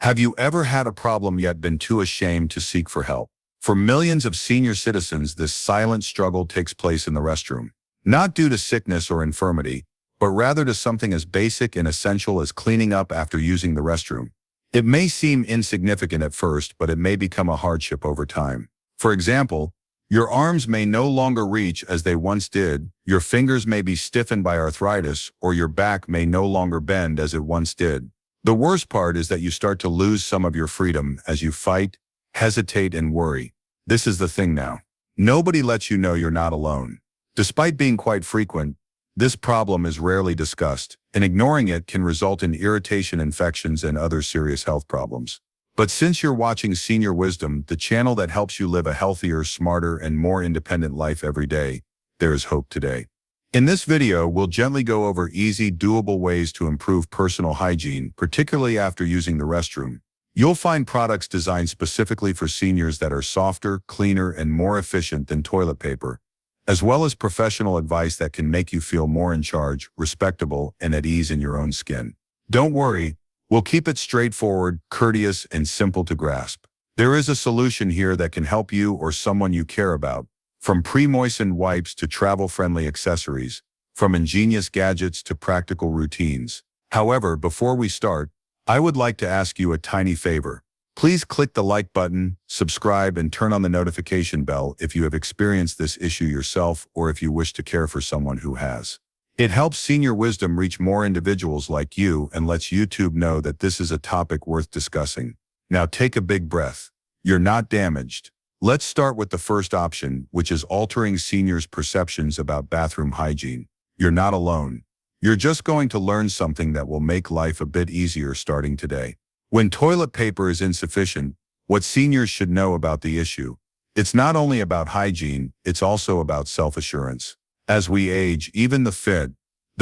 Have you ever had a problem yet been too ashamed to seek for help? For millions of senior citizens, this silent struggle takes place in the restroom. Not due to sickness or infirmity, but rather to something as basic and essential as cleaning up after using the restroom. It may seem insignificant at first, but it may become a hardship over time. For example, your arms may no longer reach as they once did, your fingers may be stiffened by arthritis, or your back may no longer bend as it once did. The worst part is that you start to lose some of your freedom as you fight, hesitate, and worry. This is the thing now. Nobody lets you know you're not alone. Despite being quite frequent, this problem is rarely discussed, and ignoring it can result in irritation, infections, and other serious health problems. But since you're watching Senior Wisdom, the channel that helps you live a healthier, smarter, and more independent life every day, there is hope today. In this video, we'll gently go over easy, doable ways to improve personal hygiene, particularly after using the restroom. You'll find products designed specifically for seniors that are softer, cleaner, and more efficient than toilet paper, as well as professional advice that can make you feel more in charge, respectable, and at ease in your own skin. Don't worry, we'll keep it straightforward, courteous, and simple to grasp. There is a solution here that can help you or someone you care about, from pre-moistened wipes to travel-friendly accessories, from ingenious gadgets to practical routines. However, before we start, I would like to ask you a tiny favor. Please click the like button, subscribe, and turn on the notification bell if you have experienced this issue yourself or if you wish to care for someone who has. It helps Senior Wisdom reach more individuals like you and lets YouTube know that this is a topic worth discussing. Now take a big breath. You're not damaged. Let's start with the first option, which is altering seniors' perceptions about bathroom hygiene. You're not alone. You're just going to learn something that will make life a bit easier starting today. When toilet paper is insufficient, what seniors should know about the issue. It's not only about hygiene, it's also about self-assurance. As we age, even the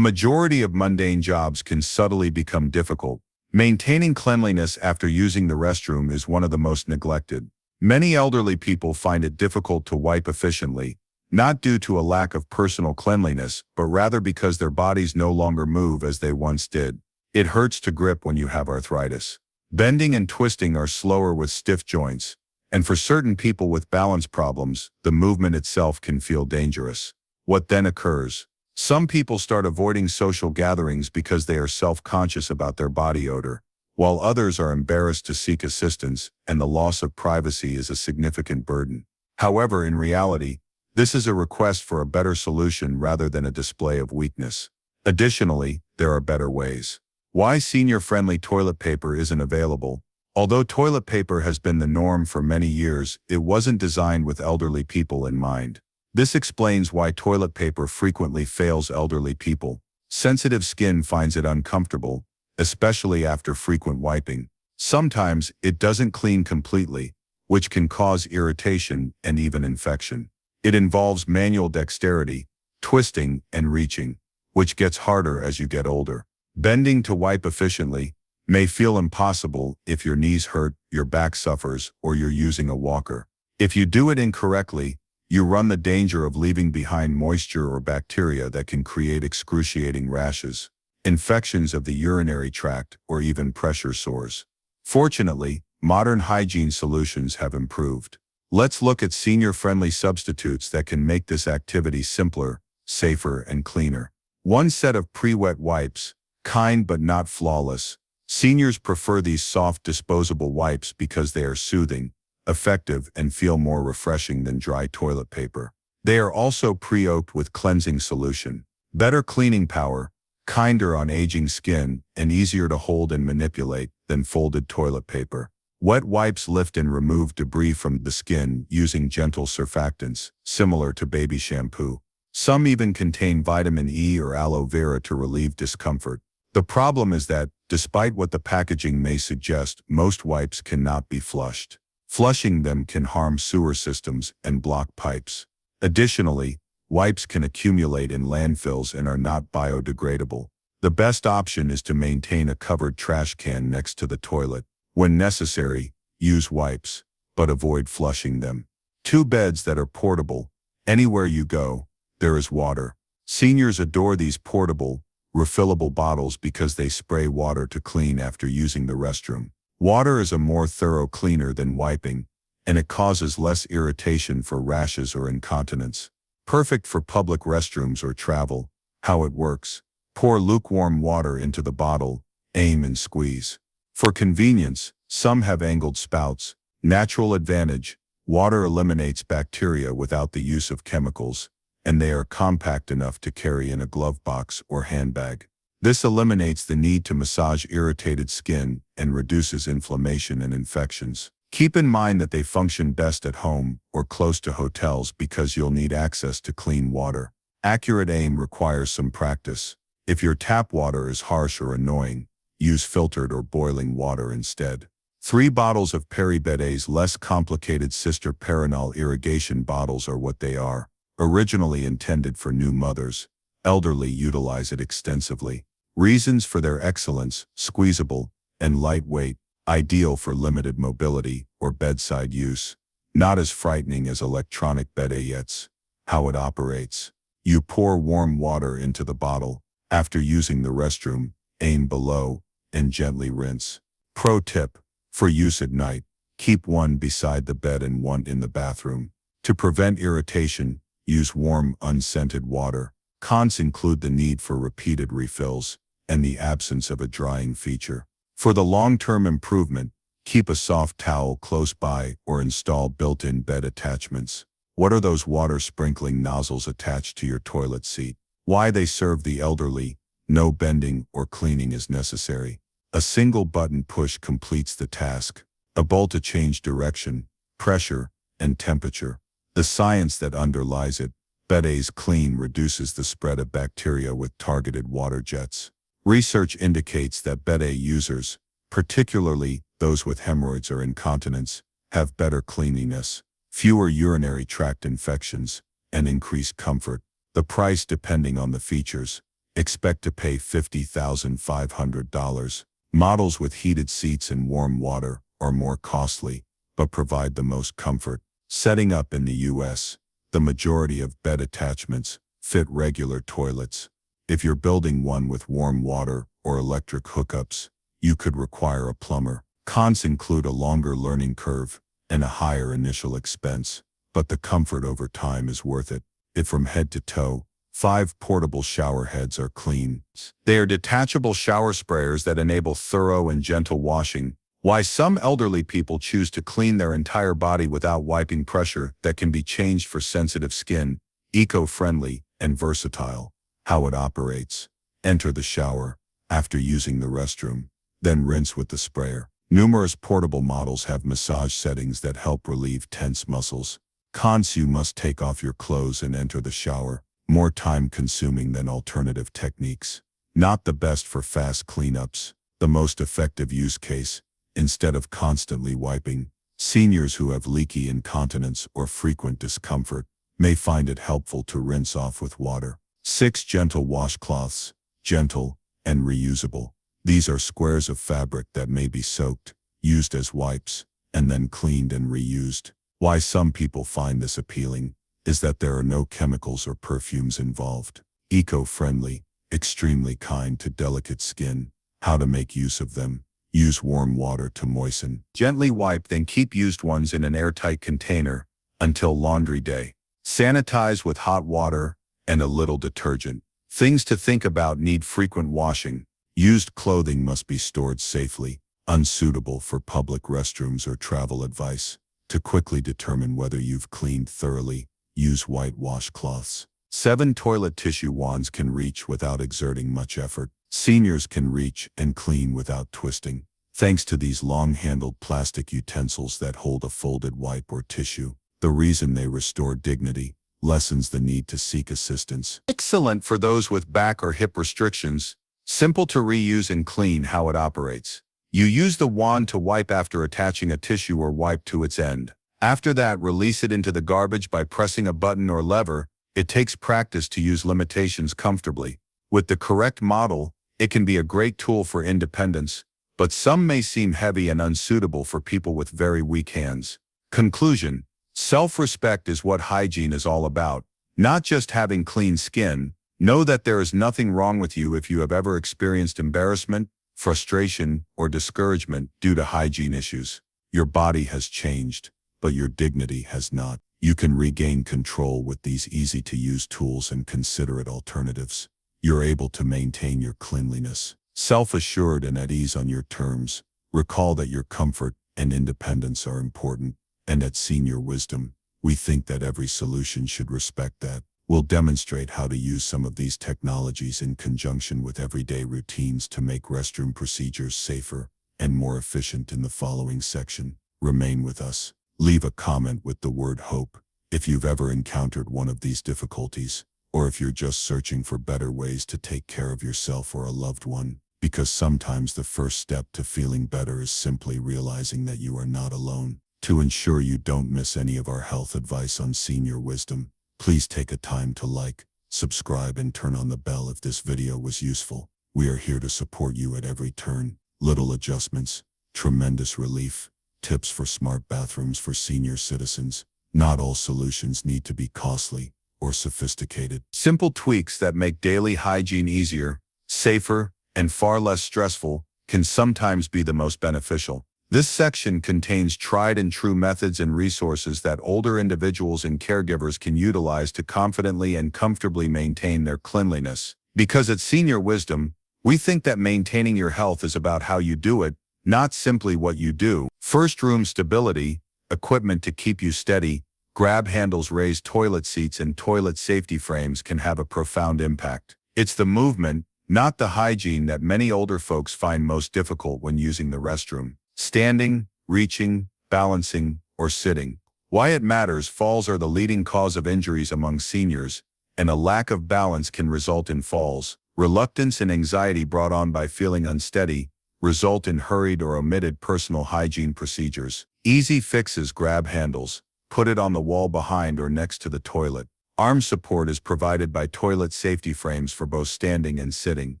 majority of mundane jobs can subtly become difficult. Maintaining cleanliness after using the restroom is one of the most neglected. Many elderly people find it difficult to wipe efficiently, not due to a lack of personal cleanliness, but rather because their bodies no longer move as they once did. It hurts to grip when you have arthritis. Bending and twisting are slower with stiff joints, and for certain people with balance problems, the movement itself can feel dangerous. What then occurs? Some people start avoiding social gatherings because they are self-conscious about their body odor, while others are embarrassed to seek assistance, and the loss of privacy is a significant burden. However, in reality, this is a request for a better solution rather than a display of weakness. Additionally, there are better ways. Why senior-friendly toilet paper isn't available? Although toilet paper has been the norm for many years, it wasn't designed with elderly people in mind. This explains why toilet paper frequently fails elderly people. Sensitive skin finds it uncomfortable, especially after frequent wiping. Sometimes it doesn't clean completely, which can cause irritation and even infection. It involves manual dexterity, twisting, and reaching, which gets harder as you get older. Bending to wipe efficiently may feel impossible if your knees hurt, your back suffers, or you're using a walker. If you do it incorrectly, you run the danger of leaving behind moisture or bacteria that can create excruciating rashes, infections of the urinary tract, or even pressure sores. Fortunately, modern hygiene solutions have improved. Let's look at senior-friendly substitutes that can make this activity simpler, safer, and cleaner. One set of pre-wet wipes, kind but not flawless. Seniors prefer these soft disposable wipes because they are soothing, effective, and feel more refreshing than dry toilet paper. They are also pre-soaked with cleansing solution. Better cleaning power, kinder on aging skin, and easier to hold and manipulate than folded toilet paper. Wet wipes lift and remove debris from the skin using gentle surfactants, similar to baby shampoo. Some even contain vitamin E or aloe vera to relieve discomfort. The problem is that, despite what the packaging may suggest, most wipes cannot be flushed. Flushing them can harm sewer systems and block pipes. Additionally, wipes can accumulate in landfills and are not biodegradable. The best option is to maintain a covered trash can next to the toilet. When necessary, use wipes, but avoid flushing them. 2 beds that are portable. Anywhere you go, there is water. Seniors adore these portable, refillable bottles because they spray water to clean after using the restroom. Water is a more thorough cleaner than wiping, and it causes less irritation for rashes or incontinence. Perfect for public restrooms or travel. How it works: pour lukewarm water into the bottle, aim and squeeze. For convenience, some have angled spouts. Natural advantage: water eliminates bacteria without the use of chemicals, and they are compact enough to carry in a glove box or handbag. This eliminates the need to massage irritated skin and reduces inflammation and infections. Keep in mind that they function best at home or close to hotels because you'll need access to clean water. Accurate aim requires some practice. If your tap water is harsh or annoying, use filtered or boiling water instead. 3 bottles of Peribette's less complicated sister Perenal irrigation bottles are what they are. Originally intended for new mothers, elderly utilize it extensively. Reasons for their excellence: squeezable and lightweight, ideal for limited mobility or bedside use. Not as frightening as electronic bedayets. How it operates: you pour warm water into the bottle. After using the restroom, aim below and gently rinse. Pro tip: for use at night, keep one beside the bed and one in the bathroom. To prevent irritation, use warm, unscented water. Cons include the need for repeated refills and the absence of a drying feature. For the long-term improvement, keep a soft towel close by or install built-in bed attachments. What are those water sprinkling nozzles attached to your toilet seat? Why they serve the elderly? No bending or cleaning is necessary. A single button push completes the task. A bolt to change direction, pressure, and temperature. The science that underlies it: Bette's Clean reduces the spread of bacteria with targeted water jets. Research indicates that Bette users, particularly those with hemorrhoids or incontinence, have better cleanliness, fewer urinary tract infections, and increased comfort. The price depending on the features. Expect to pay $50,500. Models with heated seats and warm water are more costly, but provide the most comfort. Setting up in the U.S., the majority of bed attachments fit regular toilets. If you're building one with warm water or electric hookups, you could require a plumber. Cons include a longer learning curve and a higher initial expense, but the comfort over time is worth it. From head to toe, 5 portable shower heads are clean. They are detachable shower sprayers that enable thorough and gentle washing. Why some elderly people choose to clean their entire body without wiping: pressure that can be changed for sensitive skin, eco-friendly, and versatile. How it operates: enter the shower, after using the restroom, then rinse with the sprayer. Numerous portable models have massage settings that help relieve tense muscles. Cons: you must take off your clothes and enter the shower. More time-consuming than alternative techniques. Not the best for fast cleanups. The most effective use case: instead of constantly wiping, seniors who have leaky incontinence or frequent discomfort may find it helpful to rinse off with water. 6 gentle washcloths, gentle and reusable. These are squares of fabric that may be soaked, used as wipes, and then cleaned and reused. Why some people find this appealing is that there are no chemicals or perfumes involved. Eco-friendly, extremely kind to delicate skin. How to make use of them: use warm water to moisten. Gently wipe, then keep used ones in an airtight container until laundry day. Sanitize with hot water and a little detergent. Things to think about: need frequent washing. Used clothing must be stored safely. Unsuitable for public restrooms or travel. Advice: to quickly determine whether you've cleaned thoroughly, use white washcloths. 7 toilet tissue wands can reach without exerting much effort. Seniors can reach and clean without twisting, thanks to these long-handled plastic utensils that hold a folded wipe or tissue. The reason: they restore dignity, lessens the need to seek assistance. Excellent for those with back or hip restrictions. Simple to reuse and clean. How it operates: you use the wand to wipe after attaching a tissue or wipe to its end. After that, release it into the garbage by pressing a button or lever. It takes practice to use limitations comfortably. With the correct model, it can be a great tool for independence, but some may seem heavy and unsuitable for people with very weak hands. Conclusion: self-respect is what hygiene is all about, not just having clean skin. Know that there is nothing wrong with you if you have ever experienced embarrassment, frustration, or discouragement due to hygiene issues. Your body has changed, but your dignity has not. You can regain control with these easy-to-use tools and considerate alternatives. You're able to maintain your cleanliness, self-assured and at ease on your terms. Recall that your comfort and independence are important, and at Senior Wisdom, we think that every solution should respect that. We'll demonstrate how to use some of these technologies in conjunction with everyday routines to make restroom procedures safer and more efficient in the following section. Remain with us. Leave a comment with the word hope if you've ever encountered one of these difficulties, or if you're just searching for better ways to take care of yourself or a loved one, because sometimes the first step to feeling better is simply realizing that you are not alone. To ensure you don't miss any of our health advice on Senior Wisdom, please take a time to like, subscribe, and turn on the bell if this video was useful. We are here to support you at every turn. Little adjustments, tremendous relief. Tips for smart bathrooms for senior citizens. Not all solutions need to be costly or sophisticated. Simple tweaks that make daily hygiene easier, safer, and far less stressful can sometimes be the most beneficial. This section contains tried and true methods and resources that older individuals and caregivers can utilize to confidently and comfortably maintain their cleanliness. Because at Senior Wisdom, we think that maintaining your health is about how you do it, not simply what you do. First, room stability, equipment to keep you steady, grab handles, raised toilet seats, and toilet safety frames can have a profound impact. It's the movement, not the hygiene, that many older folks find most difficult when using the restroom. Standing, reaching, balancing, or sitting. Why it matters: falls are the leading cause of injuries among seniors, and a lack of balance can result in falls. Reluctance and anxiety brought on by feeling unsteady result in hurried or omitted personal hygiene procedures. Easy fixes: grab handles, put it on the wall behind or next to the toilet. Arm support is provided by toilet safety frames for both standing and sitting.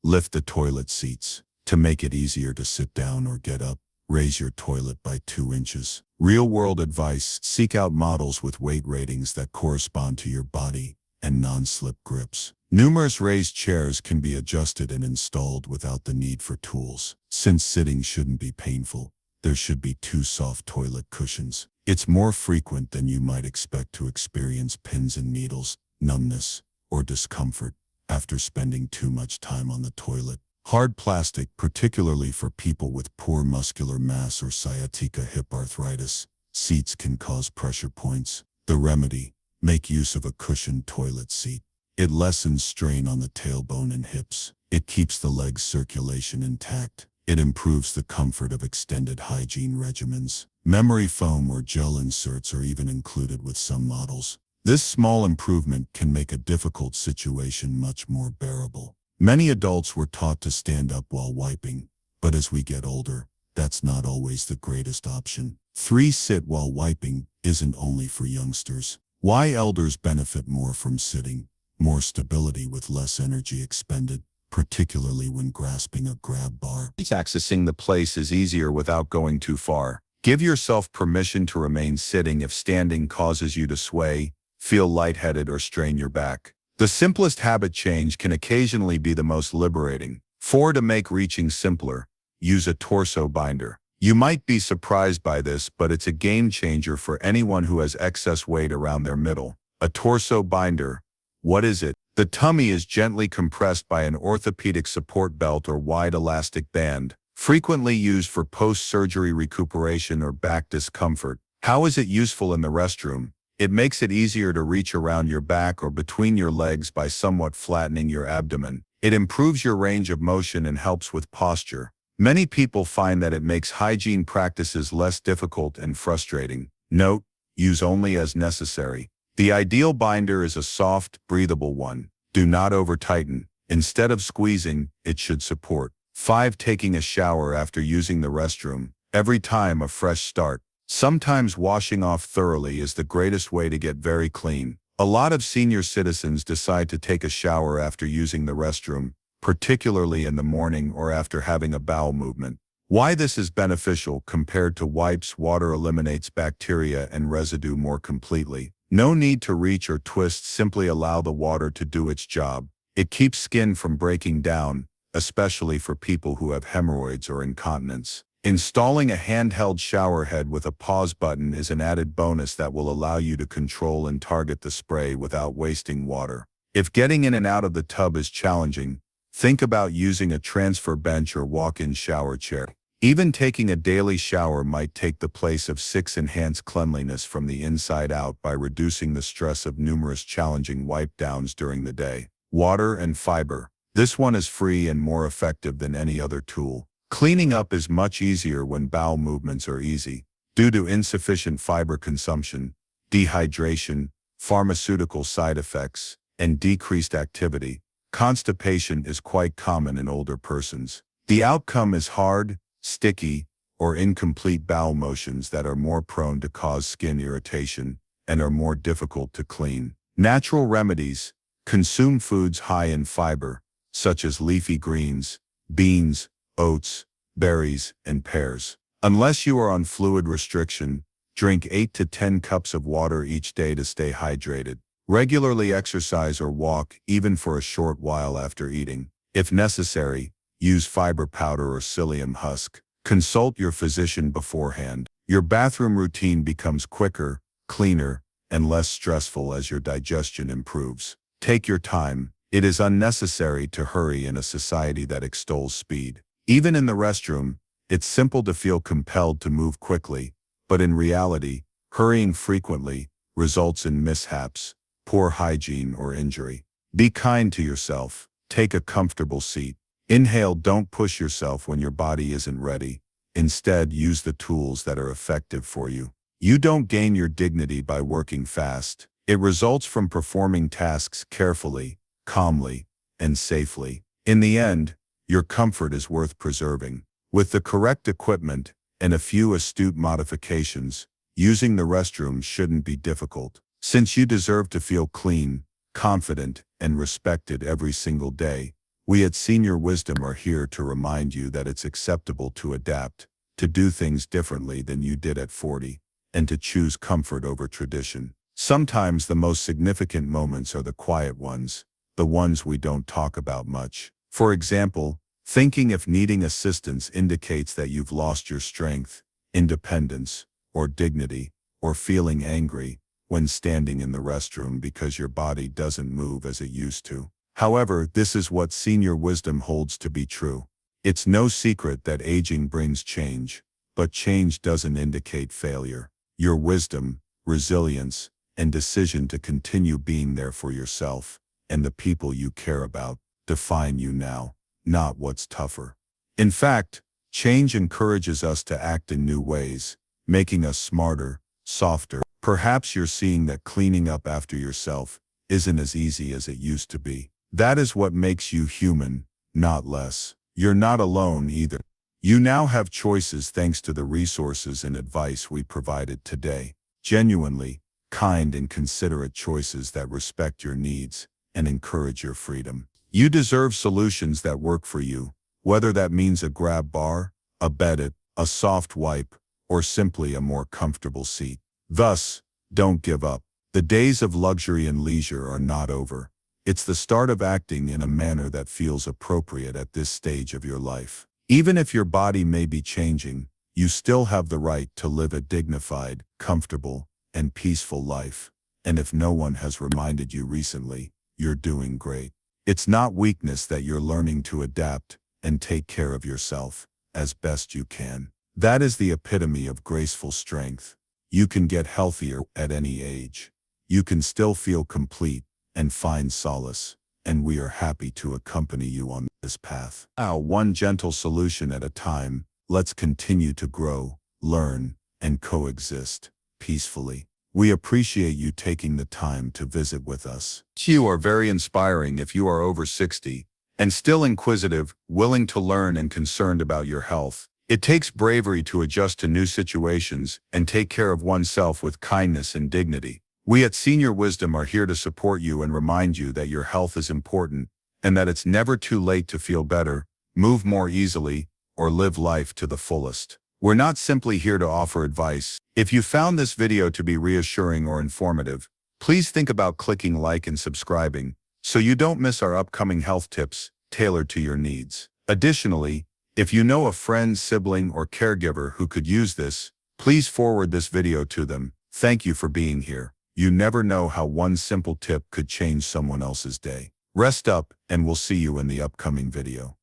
Lift the toilet seats. To make it easier to sit down or get up, raise your toilet by 2 inches. Real-world advice: seek out models with weight ratings that correspond to your body and non-slip grips. Numerous raised chairs can be adjusted and installed without the need for tools. Since sitting shouldn't be painful, there should be 2 soft toilet cushions. It's more frequent than you might expect to experience pins and needles, numbness, or discomfort after spending too much time on the toilet. Hard plastic, particularly for people with poor muscular mass or sciatica hip arthritis, seats can cause pressure points. The remedy: make use of a cushioned toilet seat. It lessens strain on the tailbone and hips. It keeps the leg circulation intact. It improves the comfort of extended hygiene regimens. Memory foam or gel inserts are even included with some models. This small improvement can make a difficult situation much more bearable. Many adults were taught to stand up while wiping, but as we get older, that's not always the greatest option. 3. Sit while wiping isn't only for youngsters. Why elders benefit more from sitting: more stability with less energy expended, particularly when grasping a grab bar. Accessing the place is easier without going too far. Give yourself permission to remain sitting if standing causes you to sway, feel lightheaded, or strain your back. The simplest habit change can occasionally be the most liberating. 4. To make reaching simpler, use a torso binder. You might be surprised by this, but it's a game changer for anyone who has excess weight around their middle. A torso binder. What is it? The tummy is gently compressed by an orthopedic support belt or wide elastic band, frequently used for post-surgery recuperation or back discomfort. How is it useful in the restroom? It makes it easier to reach around your back or between your legs by somewhat flattening your abdomen. It improves your range of motion and helps with posture. Many people find that it makes hygiene practices less difficult and frustrating. Note: use only as necessary. The ideal binder is a soft, breathable one. Do not over-tighten. Instead of squeezing, it should support. 5. Taking a shower after using the restroom. Every time a fresh start. Sometimes washing off thoroughly is the greatest way to get very clean. A lot of senior citizens decide to take a shower after using the restroom, particularly in the morning or after having a bowel movement. Why this is beneficial compared to wipes: water eliminates bacteria and residue more completely. No need to reach or twist, simply allow the water to do its job. It keeps skin from breaking down, especially for people who have hemorrhoids or incontinence. Installing a handheld shower head with a pause button is an added bonus that will allow you to control and target the spray without wasting water. If getting in and out of the tub is challenging, think about using a transfer bench or walk-in shower chair. Even taking a daily shower might take the place of 6 enhanced cleanliness from the inside out by reducing the stress of numerous challenging wipe-downs during the day. Water and fiber. This one is free and more effective than any other tool. Cleaning up is much easier when bowel movements are easy. Due to insufficient fiber consumption, dehydration, pharmaceutical side effects, and decreased activity, constipation is quite common in older persons. The outcome is hard, sticky, or incomplete bowel motions that are more prone to cause skin irritation and are more difficult to clean. Natural remedies. Consume foods high in fiber, such as leafy greens, beans, oats, berries, and pears. Unless you are on fluid restriction, drink 8 to 10 cups of water each day to stay hydrated. Regularly exercise or walk, even for a short while after eating. If necessary, use fiber powder or psyllium husk. Consult your physician beforehand. Your bathroom routine becomes quicker, cleaner, and less stressful as your digestion improves. Take your time. It is unnecessary to hurry in a society that extols speed. Even in the restroom, it's simple to feel compelled to move quickly, but in reality, hurrying frequently results in mishaps, poor hygiene, or injury. Be kind to yourself. Take a comfortable seat. Inhale. Don't push yourself when your body isn't ready. Instead, use the tools that are effective for you. You don't gain your dignity by working fast. It results from performing tasks carefully, calmly, and safely. In the end, your comfort is worth preserving. With the correct equipment and a few astute modifications, using the restroom shouldn't be difficult. Since you deserve to feel clean, confident, and respected every single day, we at Senior Wisdom are here to remind you that it's acceptable to adapt, to do things differently than you did at 40, and to choose comfort over tradition. Sometimes the most significant moments are the quiet ones, the ones we don't talk about much. For example, thinking if needing assistance indicates that you've lost your strength, independence, or dignity, or feeling angry when standing in the restroom because your body doesn't move as it used to. However, this is what Senior Wisdom holds to be true. It's no secret that aging brings change, but change doesn't indicate failure. Your wisdom, resilience, and decision to continue being there for yourself and the people you care about define you now, not what's tougher. In fact, change encourages us to act in new ways, making us smarter, softer. Perhaps you're seeing that cleaning up after yourself isn't as easy as it used to be. That is what makes you human, not less. You're not alone either. You now have choices thanks to the resources and advice we provided today. Genuinely, kind and considerate choices that respect your needs and encourage your freedom. You deserve solutions that work for you, whether that means a grab bar, a bed, a soft wipe, or simply a more comfortable seat. Thus, don't give up. The days of luxury and leisure are not over. It's the start of acting in a manner that feels appropriate at this stage of your life. Even if your body may be changing, you still have the right to live a dignified, comfortable, and peaceful life. And if no one has reminded you recently, you're doing great. It's not weakness that you're learning to adapt and take care of yourself as best you can. That is the epitome of graceful strength. You can get healthier at any age. You can still feel complete and find solace, and we are happy to accompany you on this path. Now, one gentle solution at a time, let's continue to grow, learn, and coexist peacefully. We appreciate you taking the time to visit with us. You are very inspiring if you are over 60 and still inquisitive, willing to learn, and concerned about your health. It takes bravery to adjust to new situations and take care of oneself with kindness and dignity. We at Senior Wisdom are here to support you and remind you that your health is important and that it's never too late to feel better, move more easily, or live life to the fullest. We're not simply here to offer advice. If you found this video to be reassuring or informative, please think about clicking like and subscribing so you don't miss our upcoming health tips tailored to your needs. Additionally, if you know a friend, sibling, or caregiver who could use this, please forward this video to them. Thank you for being here. You never know how one simple tip could change someone else's day. Rest up, and we'll see you in the upcoming video.